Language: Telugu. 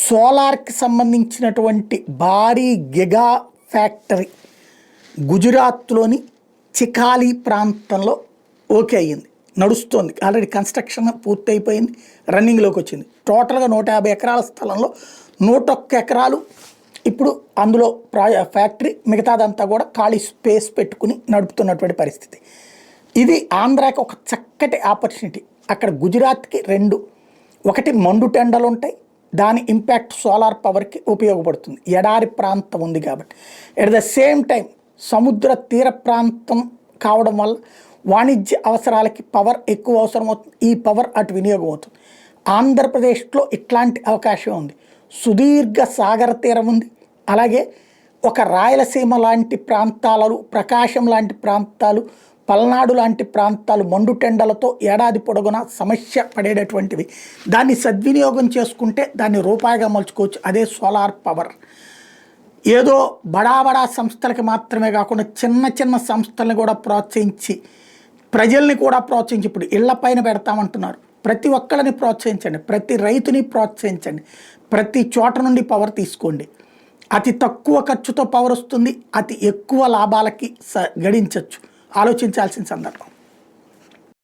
సోలార్కి సంబంధించినటువంటి భారీ గిగా ఫ్యాక్టరీ గుజరాత్లోని చికాలి ప్రాంతంలో ఓకే అయ్యింది, నడుస్తోంది. ఆల్రెడీ కన్స్ట్రక్షన్ పూర్తి అయిపోయింది, రన్నింగ్లోకి వచ్చింది. టోటల్గా 150 ఎకరాల స్థలంలో 101 ఎకరాలు ఇప్పుడు అందులో ఫ్యాక్టరీ, మిగతాదంతా కూడా ఖాళీ స్పేస్ పెట్టుకుని నడుపుతున్నటువంటి పరిస్థితి. ఇది ఆంధ్రాకి ఒక చక్కటి ఆపర్చునిటీ. అక్కడ గుజరాత్కి రెండు, ఒకటి మండుటెండలు ఉంటాయి, దాని ఇంపాక్ట్ సోలార్ పవర్కి ఉపయోగపడుతుంది, ఎడారి ప్రాంతం ఉంది కాబట్టి. ఎట్ ద సేమ్ టైం సముద్ర తీర ప్రాంతం కావడం వల్ల వాణిజ్య అవసరాలకి పవర్ ఎక్కువ అవసరం అవుతుంది, ఈ పవర్ అటు వినియోగం అవుతుంది. ఆంధ్రప్రదేశ్లో ఇట్లాంటి అవకాశం ఉంది. సుదీర్ఘ సాగర తీరం ఉంది, అలాగే ఒక రాయలసీమ లాంటి ప్రాంతాలు, ప్రకాశం లాంటి ప్రాంతాలు, పల్నాడు లాంటి ప్రాంతాలు మండుటెండలతో ఏడాది పొడవునా సమస్య పడేటటువంటివి. దాన్ని సద్వినియోగం చేసుకుంటే దాన్ని రూపాయిగా మలుచుకోవచ్చు. అదే సోలార్ పవర్. ఏదో బడా సంస్థలకి మాత్రమే కాకుండా చిన్న చిన్న సంస్థలను కూడా ప్రోత్సహించి, ప్రజల్ని కూడా ప్రోత్సహించి, ఇప్పుడు ఇళ్ల పైన పెడతామంటున్నారు, ప్రతి ఒక్కరిని ప్రోత్సహించండి, ప్రతి రైతుని ప్రోత్సహించండి, ప్రతి చోట నుండి పవర్ తీసుకోండి. అతి తక్కువ ఖర్చుతో పవర్ వస్తుంది, అతి ఎక్కువ లాభాలకి గడించవచ్చు. ఆలోచించాల్సిన సందర్భం.